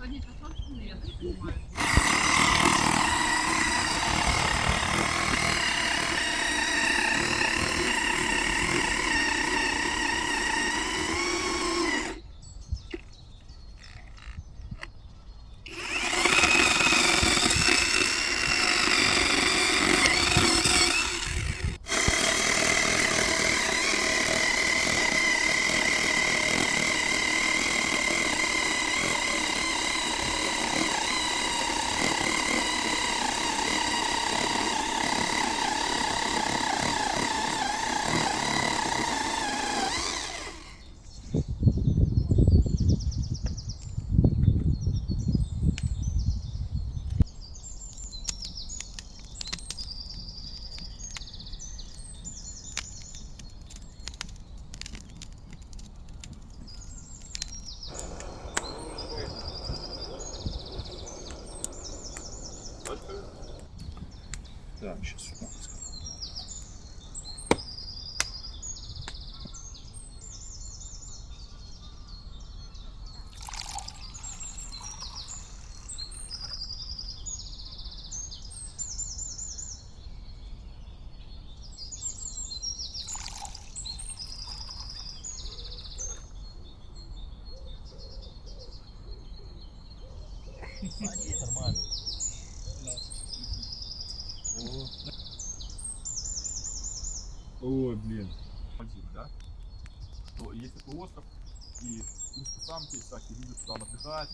Садиться собственные, я так понимаю. Так, сейчас сюда. Нормально. Ой, блин. Да? Что есть такой остров, и инстасамки всякие любят там отдыхать.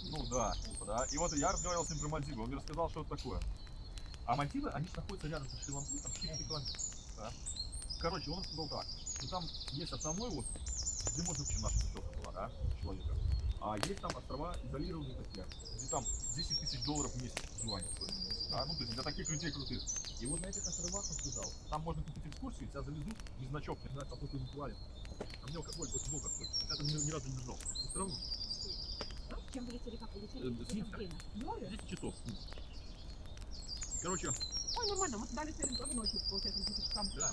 Ну да, типа, да. И вот я разговаривал с ним про Мальдивы, он мне рассказал, что это такое. А Мальдивы, они же находятся рядом со Шри-Ланкой, там 4 километра. Да? Короче, он сказал так, что там есть основной остров, где можно вообще наша путевка была, да, человека. А есть там острова изолированные такие, где там 10 тысяч долларов в месяц проживания стоит. Да? Ну, то есть для таких людей крутых. И вот на этих островах, он сказал, там можно купить экскурсию, тебя завезут без ночевки, да, какой-то ритуале. А мне алкоголь очень много стоит. Я там ни разу не держал. Но все равно. Чем вы летели, как вы летели? С Минска. 10 часов. Короче. Ой, нормально, мы туда летели тоже ночью, получается, где-то там. Да.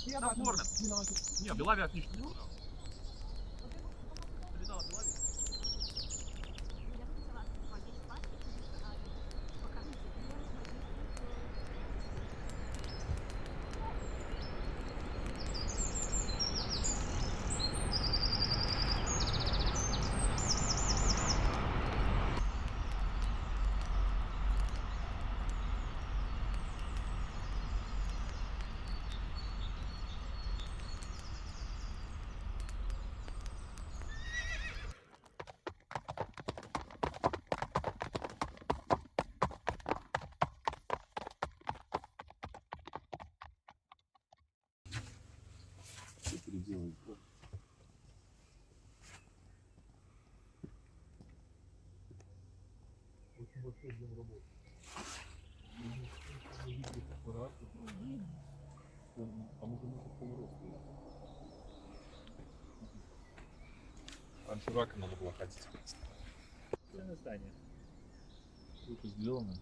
И Там обратно. Флорida. 12. Не, Белавия отлично. Ты летала в Белавии? Я бы хотела поесть пасти, покажите мне Все переделали. Очень большой объем работы. Там уже может полуроста есть. Раньше раком надо было ходить. Прикольное здание. Круто сделано.